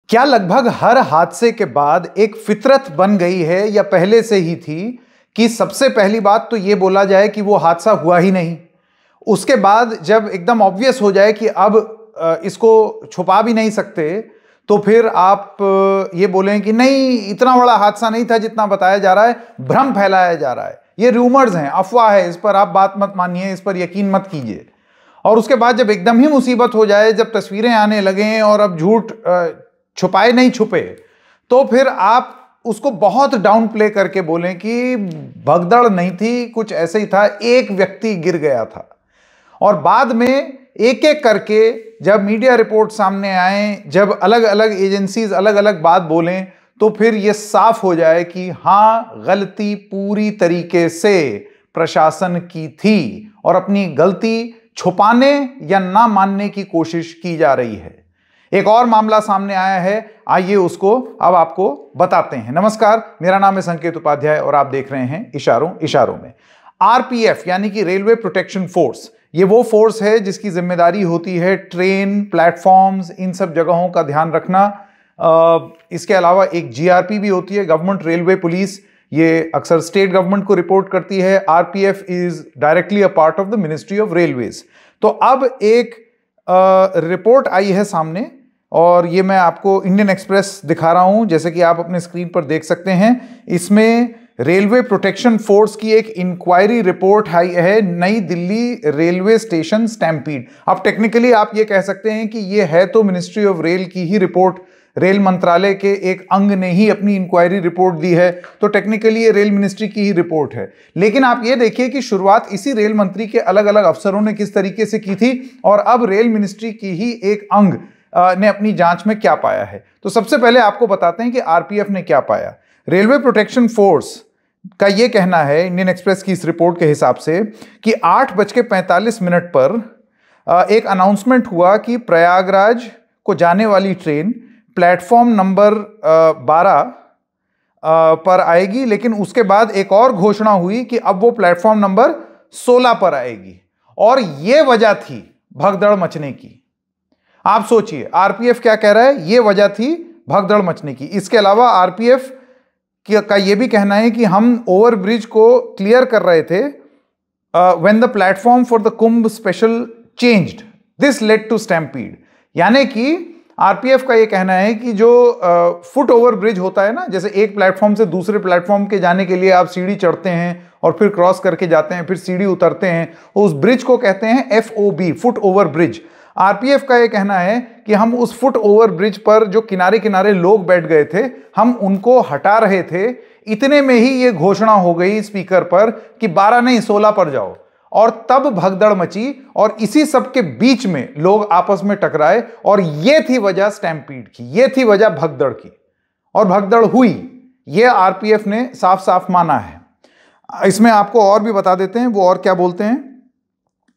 क्या लगभग हर हादसे के बाद एक फितरत बन गई है या पहले से ही थी कि सबसे पहली बात तो यह बोला जाए कि वो हादसा हुआ ही नहीं। उसके बाद जब एकदम ऑब्वियस हो जाए कि अब इसको छुपा भी नहीं सकते तो फिर आप ये बोलें कि नहीं, इतना बड़ा हादसा नहीं था जितना बताया जा रहा है, भ्रम फैलाया जा रहा है, ये रूमर्स हैं, अफवाह है, इस पर आप बात मत मानिए, इस पर यकीन मत कीजिए। और उसके बाद जब एकदम ही मुसीबत हो जाए, जब तस्वीरें आने लगें और अब झूठ छुपाए नहीं छुपे, तो फिर आप उसको बहुत डाउन प्ले करके बोलें कि भगदड़ नहीं थी, कुछ ऐसे ही था, एक व्यक्ति गिर गया था। और बाद में एक एक करके जब मीडिया रिपोर्ट सामने आए, जब अलग अलग एजेंसीज अलग अलग बात बोलें, तो फिर यह साफ हो जाए कि हां, गलती पूरी तरीके से प्रशासन की थी और अपनी गलती छुपाने या ना मानने की कोशिश की जा रही है। एक और मामला सामने आया है, आइए उसको अब आपको बताते हैं। नमस्कार, मेरा नाम है संकेत उपाध्याय और आप देख रहे हैं इशारों इशारों में। आरपीएफ यानी कि रेलवे प्रोटेक्शन फोर्स, ये वो फोर्स है जिसकी जिम्मेदारी होती है ट्रेन, प्लेटफॉर्म्स, इन सब जगहों का ध्यान रखना। इसके अलावा एक जीआरपी भी होती है, गवर्नमेंट रेलवे पुलिस, ये अक्सर स्टेट गवर्नमेंट को रिपोर्ट करती है। RPF is directly a part of the ministry of railways. तो अब एक रिपोर्ट आई है सामने और ये मैं आपको इंडियन एक्सप्रेस दिखा रहा हूं, जैसे कि आप अपने स्क्रीन पर देख सकते हैं। इसमें रेलवे प्रोटेक्शन फोर्स की एक इंक्वायरी रिपोर्ट आई है, नई दिल्ली रेलवे स्टेशन स्टैम्पीड। अब टेक्निकली आप ये कह सकते हैं कि ये है तो मिनिस्ट्री ऑफ रेल की ही रिपोर्ट, रेल मंत्रालय के एक अंग ने ही अपनी इंक्वायरी रिपोर्ट दी है, तो टेक्निकली ये रेल मिनिस्ट्री की ही रिपोर्ट है। लेकिन आप ये देखिए कि शुरुआत इसी रेल मंत्री के अलग अलग अफसरों ने किस तरीके से की थी और अब रेल मिनिस्ट्री की ही एक अंग ने अपनी जांच में क्या पाया है। तो सबसे पहले आपको बताते हैं कि आरपीएफ ने क्या पाया। रेलवे प्रोटेक्शन फोर्स का यह कहना है, इंडियन एक्सप्रेस की इस रिपोर्ट के हिसाब से, कि 8:45 पर एक अनाउंसमेंट हुआ कि प्रयागराज को जाने वाली ट्रेन प्लेटफॉर्म नंबर 12 पर आएगी, लेकिन उसके बाद एक और घोषणा हुई कि अब वो प्लेटफॉर्म नंबर 16 पर आएगी। और यह वजह थी भगदड़ मचने की। आप सोचिए आरपीएफ क्या कह रहा है, यह वजह थी भगदड़ मचने की। इसके अलावा आरपीएफ का यह भी कहना है कि हम ओवरब्रिज को क्लियर कर रहे थे when the platform for the Kumbh special changed, this led to stampede. यानी कि आरपीएफ का यह कहना है कि जो फुट ओवर ब्रिज होता है ना, जैसे एक प्लेटफॉर्म से दूसरे प्लेटफॉर्म के जाने के लिए आप सीढ़ी चढ़ते हैं और फिर क्रॉस करके जाते हैं, फिर सीढ़ी उतरते हैं, उस ब्रिज को कहते हैं FOB, foot over bridge. RPF का यह कहना है कि हम उस फुट ओवर ब्रिज पर जो किनारे किनारे लोग बैठ गए थे, हम उनको हटा रहे थे। इतने में ही यह घोषणा हो गई स्पीकर पर कि 12 नहीं 16 पर जाओ, और तब भगदड़ मची और इसी सब के बीच में लोग आपस में टकराए और यह थी वजह स्टैम्पीड की, यह थी वजह भगदड़ की, और भगदड़ हुई। यह आरपीएफ ने साफ साफ माना है। इसमें आपको और भी बता देते हैं वो और क्या बोलते हैं।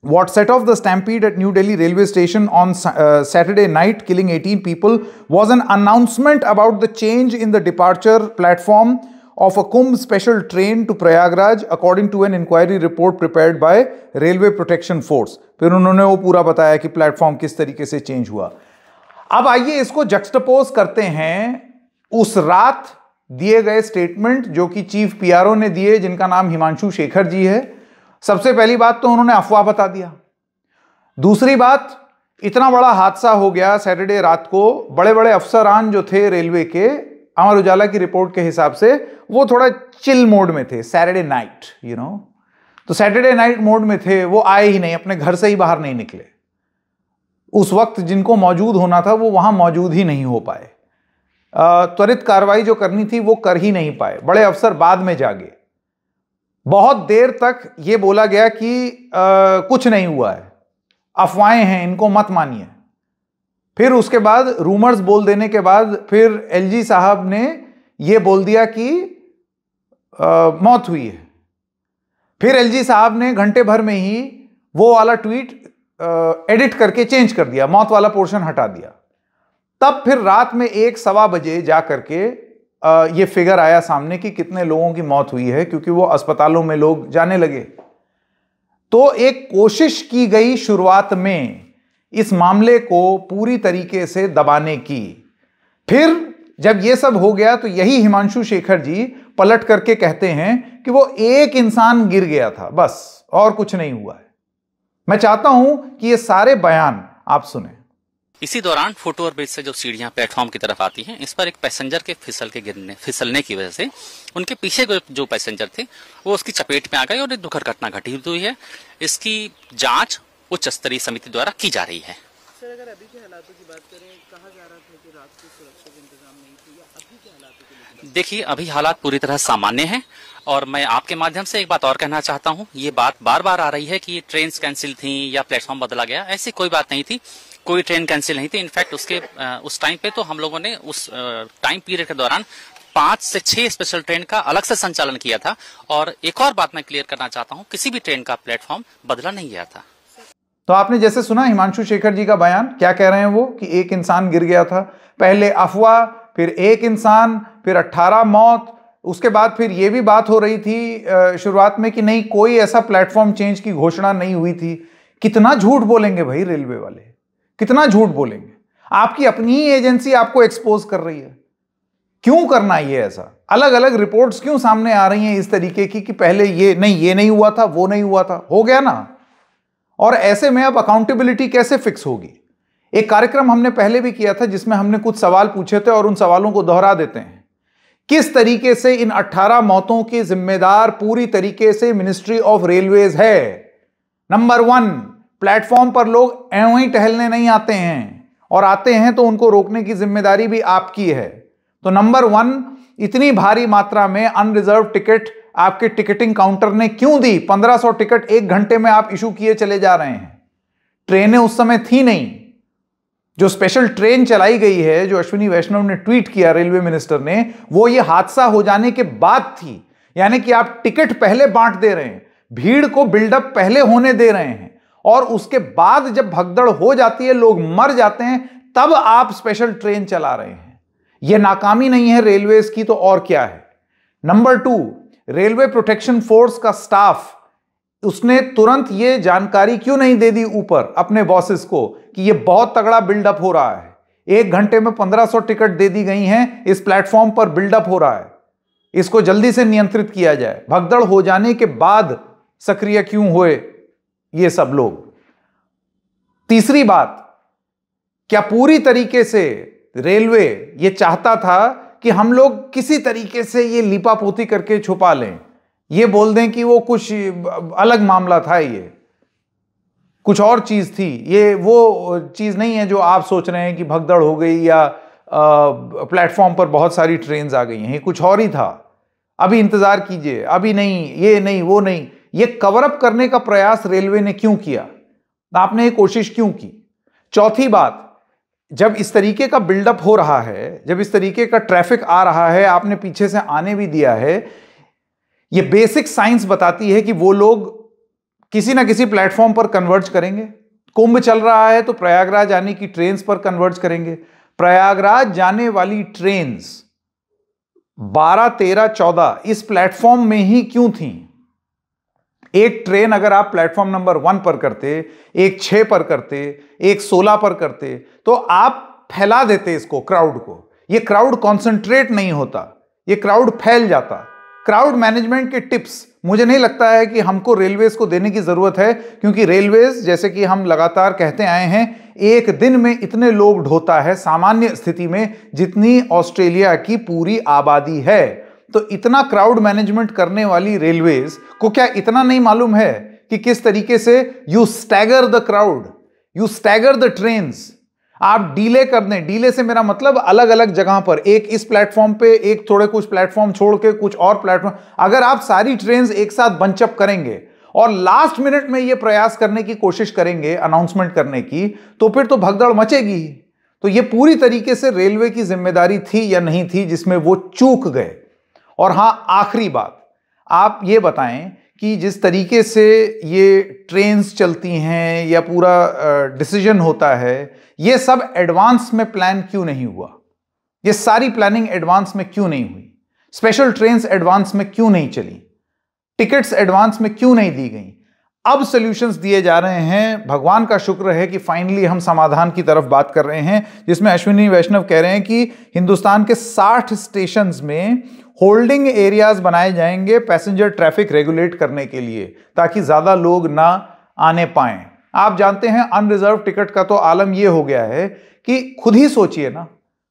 What set off the stampede at New Delhi railway station on Saturday night, killing 18 people, was an announcement about the change in the departure platform of a Kumbh special train to Prayagraj, according to an inquiry report prepared by Railway Protection Force. फिर उन्होंने वो पूरा बताया कि platform किस तरीके से change हुआ। अब आइए इसको जक्सटपोज करते हैं उस रात दिए गए स्टेटमेंट जो कि चीफ पीआरओ ने दिए, जिनका नाम हिमांशु शेखर जी है। सबसे पहली बात तो उन्होंने अफवाह बता दिया। दूसरी बात, इतना बड़ा हादसा हो गया सैटरडे रात को, बड़े बड़े अफसरान जो थे रेलवे के, अमर उजाला की रिपोर्ट के हिसाब से वो थोड़ा चिल मोड में थे, सैटरडे नाइट, तो सैटरडे नाइट मोड में थे, वो आए ही नहीं, अपने घर से ही बाहर नहीं निकले। उस वक्त जिनको मौजूद होना था वो वहां मौजूद ही नहीं हो पाए। त्वरित कार्रवाई जो करनी थी वो कर ही नहीं पाए, बड़े अफसर बाद में जागे। बहुत देर तक यह बोला गया कि कुछ नहीं हुआ है, अफवाहें हैं, इनको मत मानिए। फिर उसके बाद रूमर्स बोल देने के बाद फिर एलजी साहब ने यह बोल दिया कि मौत हुई है। फिर एलजी साहब ने घंटे भर में ही वो वाला ट्वीट एडिट करके चेंज कर दिया, मौत वाला पोर्शन हटा दिया। तब फिर रात में 1-1:15 बजे जा करके ये फिगर आया सामने कि कितने लोगों की मौत हुई है, क्योंकि वो अस्पतालों में लोग जाने लगे। तो एक कोशिश की गई शुरुआत में इस मामले को पूरी तरीके से दबाने की, फिर जब ये सब हो गया तो यही हिमांशु शेखर जी पलट करके कहते हैं कि वो एक इंसान गिर गया था, बस और कुछ नहीं हुआ है। मैं चाहता हूं कि ये सारे बयान आप सुने। इसी दौरान फुट ओवर ब्रिज से जो सीढ़ियां प्लेटफॉर्म की तरफ आती हैं, इस पर एक पैसेंजर के फिसलने की वजह से उनके पीछे जो पैसेंजर थे वो उसकी चपेट में आ गए और एक दुर्घटना घटी हुई है। इसकी जांच उच्च स्तरीय समिति द्वारा की जा रही है। सर, अगर अभी के हालातों की बात करें, कहा जा रहा था कि रात को सुरक्षा के इंतजाम नहीं थे, या अभी के हालातों के लिए? देखिए, अभी हालात पूरी तरह सामान्य हैं और मैं आपके माध्यम से एक बात और कहना चाहता हूं। ये बात बार बार आ रही है कि ट्रेन कैंसिल थी या प्लेटफॉर्म बदला गया। ऐसी कोई बात नहीं थी, कोई ट्रेन कैंसिल नहीं थी। इनफैक्ट उस टाइम पे तो हम लोगों ने उस टाइम पीरियड के दौरान 5 से 6 स्पेशल ट्रेन का अलग से संचालन किया था। और एक और बात मैं क्लियर करना चाहता हूं, किसी भी ट्रेन का प्लेटफॉर्म बदला नहीं गया था। तो आपने जैसे सुना हिमांशु शेखर जी का बयान, क्या कह रहे हैं वो कि एक इंसान गिर गया था। पहले अफवाह, फिर एक इंसान, फिर 18 मौत। उसके बाद फिर ये भी बात हो रही थी शुरुआत में कि नहीं, कोई ऐसा प्लेटफॉर्म चेंज की घोषणा नहीं हुई थी। कितना झूठ बोलेंगे भाई रेलवे वाले, कितना झूठ बोलेंगे। आपकी अपनी ही एजेंसी आपको एक्सपोज कर रही है। क्यों करना ये ऐसा? अलग अलग रिपोर्ट्स क्यों सामने आ रही हैं इस तरीके की कि पहले ये नहीं हुआ था, वो नहीं हुआ था, हो गया ना। और ऐसे में अब अकाउंटेबिलिटी कैसे फिक्स होगी? एक कार्यक्रम हमने पहले भी किया था जिसमें हमने कुछ सवाल पूछे थे और उन सवालों को दोहरा देते हैं। किस तरीके से इन 18 मौतों के जिम्मेदार पूरी तरीके से मिनिस्ट्री ऑफ रेलवेज है। नंबर 1, प्लेटफॉर्म पर लोग ऐं ही टहलने नहीं आते हैं, और आते हैं तो उनको रोकने की जिम्मेदारी भी आपकी है। तो नंबर 1, इतनी भारी मात्रा में अनरिजर्व टिकट आपके टिकटिंग काउंटर ने क्यों दी? 1500 टिकट 1 घंटे में आप इशू किए चले जा रहे हैं। ट्रेनें उस समय थी नहीं। जो स्पेशल ट्रेन चलाई गई है, जो अश्विनी वैष्णव ने ट्वीट किया रेलवे मिनिस्टर ने, वो ये हादसा हो जाने के बाद थी। यानी कि आप टिकट पहले बांट दे रहे हैं, भीड़ को बिल्डअप पहले होने दे रहे हैं, और उसके बाद जब भगदड़ हो जाती है, लोग मर जाते हैं, तब आप स्पेशल ट्रेन चला रहे हैं। यह नाकामी नहीं है रेलवेज की तो और क्या है। नंबर 2, रेलवे प्रोटेक्शन फोर्स का स्टाफ, उसने तुरंत ये जानकारी क्यों नहीं दे दी ऊपर अपने बॉसेस को कि ये बहुत तगड़ा बिल्डअप हो रहा है। 1 घंटे में 1500 टिकट दे दी गई हैं, इस प्लेटफॉर्म पर बिल्डअप हो रहा है, इसको जल्दी से नियंत्रित किया जाए। भगदड़ हो जाने के बाद सक्रिय क्यों हुए ये सब लोग? तीसरी बात, क्या पूरी तरीके से रेलवे ये चाहता था कि हम लोग किसी तरीके से ये लीपापोती करके छुपा लें, ये बोल दें कि वो कुछ अलग मामला था, ये कुछ और चीज थी, ये वो चीज नहीं है जो आप सोच रहे हैं कि भगदड़ हो गई या प्लेटफॉर्म पर बहुत सारी ट्रेन्स आ गई हैं, ये कुछ और ही था। अभी इंतजार कीजिए, अभी नहीं, ये नहीं, वो नहीं। ये कवर अप करने का प्रयास रेलवे ने क्यों किया? आपने ये कोशिश क्यों की? चौथी बात, जब इस तरीके का बिल्डअप हो रहा है, जब इस तरीके का ट्रैफिक आ रहा है, आपने पीछे से आने भी दिया है, ये बेसिक साइंस बताती है कि वो लोग किसी ना किसी प्लेटफॉर्म पर कन्वर्ज करेंगे। कुंभ चल रहा है तो प्रयागराज आने की ट्रेन्स पर कन्वर्ज करेंगे। प्रयागराज जाने वाली ट्रेन्स 12, 13, 14 इस प्लेटफॉर्म में ही क्यों थी? एक ट्रेन अगर आप प्लेटफॉर्म नंबर 1 पर करते, एक 6 पर करते, एक 16 पर करते, तो आप फैला देते इसको, क्राउड को। ये क्राउड कॉन्सेंट्रेट नहीं होता, ये क्राउड फैल जाता। क्राउड मैनेजमेंट के टिप्स मुझे नहीं लगता है कि हमको रेलवेज को देने की जरूरत है, क्योंकि रेलवेज, जैसे कि हम लगातार कहते आए हैं, एक दिन में इतने लोग ढोता है सामान्य स्थिति में जितनी ऑस्ट्रेलिया की पूरी आबादी है। तो इतना क्राउड मैनेजमेंट करने वाली रेलवेज को क्या इतना नहीं मालूम है कि किस तरीके से you stagger the crowd, you stagger the trains. आप डीले कर दें, डीले से मेरा मतलब अलग अलग जगह पर, एक इस प्लेटफॉर्म पे, एक थोड़े कुछ प्लेटफॉर्म छोड़ के कुछ और प्लेटफॉर्म, अगर आप सारी ट्रेन्स एक साथ बंचअप करेंगे और लास्ट मिनट में ये प्रयास करने की कोशिश करेंगे अनाउंसमेंट करने की, तो फिर तो भगदड़ मचेगी। तो ये पूरी तरीके से रेलवे की जिम्मेदारी थी या नहीं थी जिसमें वो चूक गए। और हां, आखिरी बात, आप ये बताएं कि जिस तरीके से ये ट्रेन्स चलती हैं या पूरा डिसीजन होता है, ये सब एडवांस में प्लान क्यों नहीं हुआ? ये सारी प्लानिंग एडवांस में क्यों नहीं हुई? स्पेशल ट्रेन्स एडवांस में क्यों नहीं चली? टिकट्स एडवांस में क्यों नहीं दी गई? अब सॉल्यूशंस दिए जा रहे हैं। भगवान का शुक्र है कि फाइनली हम समाधान की तरफ बात कर रहे हैं, जिसमें अश्विनी वैष्णव कह रहे हैं कि हिंदुस्तान के 60 स्टेशंस में होल्डिंग एरियाज बनाए जाएंगे पैसेंजर ट्रैफिक रेगुलेट करने के लिए, ताकि ज्यादा लोग ना आने पाए। आप जानते हैं अनरिजर्व टिकट का तो आलम यह हो गया है कि खुद ही सोचिए ना,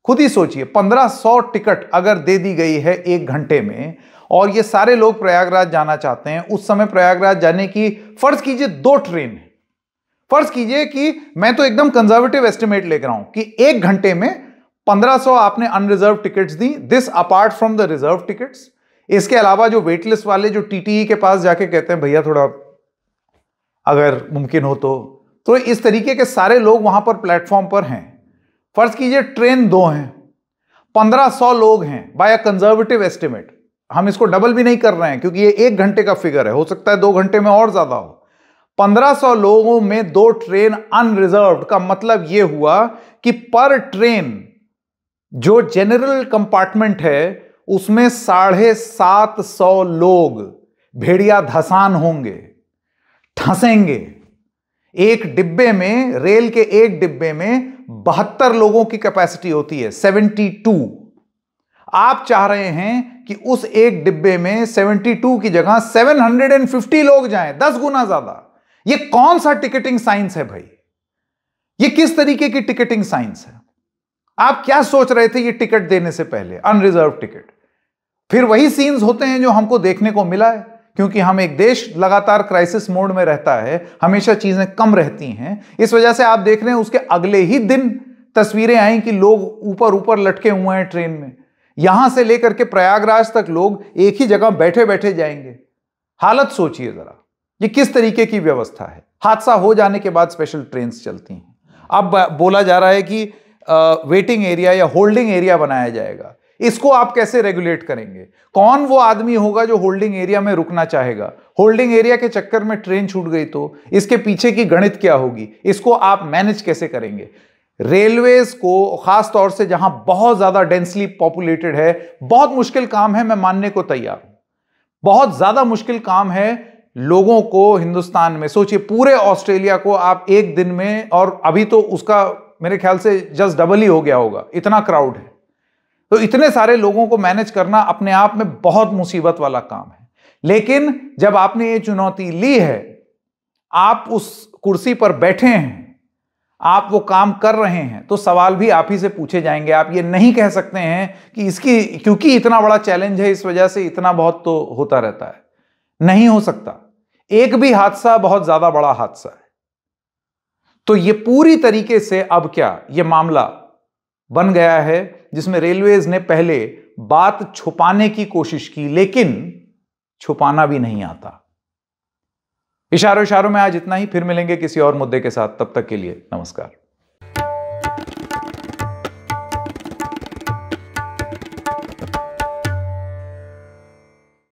खुद ही सोचिए 1500 टिकट अगर दे दी गई है 1 घंटे में, और ये सारे लोग प्रयागराज जाना चाहते हैं। उस समय प्रयागराज जाने की फर्ज कीजिए 2 ट्रेन है, फर्ज कीजिए कि मैं तो एकदम कंजर्वेटिव एस्टिमेट लेकर रहा हूं कि 1 घंटे में 1500 आपने अनरिजर्व टिकट्स दी, this apart from the reserve tickets. इसके अलावा जो वेटलिस्ट वाले जो टीटीई के पास जाके कहते हैं भैया थोड़ा अगर मुमकिन हो तो इस तरीके के सारे लोग वहां पर प्लेटफॉर्म पर हैं। फर्ज कीजिए ट्रेन 2 हैं, 1500 लोग हैं बाय अ कंजर्वेटिव एस्टिमेट। हम इसको डबल भी नहीं कर रहे हैं क्योंकि ये 1 घंटे का फिगर है, हो सकता है 2 घंटे में और ज्यादा हो। 1500 लोगों में 2 ट्रेन अनरिजर्व्ड का मतलब यह हुआ कि पर ट्रेन जो जनरल कंपार्टमेंट है उसमें 750 लोग भेड़िया धसान होंगे, ठसेंगे। एक डिब्बे में, रेल के एक डिब्बे में 72 लोगों की कैपेसिटी होती है, 72। आप चाह रहे हैं कि उस एक डिब्बे में 72 की जगह 750 लोग जाएं, 10 गुना ज्यादा। यह कौन सा टिकटिंग साइंस है भाई? यह किस तरीके की टिकटिंग साइंस है? आप क्या सोच रहे थे ये टिकट देने से पहले, अनरिजर्व टिकट? फिर वही सीन्स होते हैं जो हमको देखने को मिला है, क्योंकि हम एक देश लगातार क्राइसिस मोड में रहता है, हमेशा चीजें कम रहती हैं। इस वजह से आप देख रहे हैं उसके अगले ही दिन तस्वीरें आई कि लोग ऊपर ऊपर लटके हुए हैं ट्रेन में। यहां से लेकर के प्रयागराज तक लोग एक ही जगह बैठे बैठे जाएंगे। हालत सोचिए जरा, ये किस तरीके की व्यवस्था है। हादसा हो जाने के बाद स्पेशल ट्रेन चलती हैं। अब बोला जा रहा है कि वेटिंग एरिया या होल्डिंग एरिया बनाया जाएगा। इसको आप कैसे रेगुलेट करेंगे? कौन वो आदमी होगा जो होल्डिंग एरिया में रुकना चाहेगा? होल्डिंग एरिया के चक्कर में ट्रेन छूट गई तो इसके पीछे की गणित क्या होगी? इसको आप मैनेज कैसे करेंगे? रेलवेज को, खास तौर से जहां बहुत ज्यादा डेंसली पॉपुलेटेड है, बहुत मुश्किल काम है, मैं मानने को तैयार हूं। बहुत ज्यादा मुश्किल काम है लोगों को हिंदुस्तान में। सोचिए पूरे ऑस्ट्रेलिया को आप एक दिन में, और अभी तो उसका मेरे ख्याल से जस्ट डबल ही हो गया होगा, इतना क्राउड है। तो इतने सारे लोगों को मैनेज करना अपने आप में बहुत मुसीबत वाला काम है। लेकिन जब आपने ये चुनौती ली है, आप उस कुर्सी पर बैठे हैं, आप वो काम कर रहे हैं, तो सवाल भी आप ही से पूछे जाएंगे। आप ये नहीं कह सकते हैं कि इसकी, क्योंकि इतना बड़ा चैलेंज है इस वजह से इतना बहुत तो होता रहता है। नहीं हो सकता। एक भी हादसा बहुत ज्यादा बड़ा हादसा है। तो ये पूरी तरीके से अब क्या ये मामला बन गया है जिसमें रेलवेज ने पहले बात छुपाने की कोशिश की, लेकिन छुपाना भी नहीं आता। इशारों इशारों में आज इतना ही। फिर मिलेंगे किसी और मुद्दे के साथ। तब तक के लिए नमस्कार।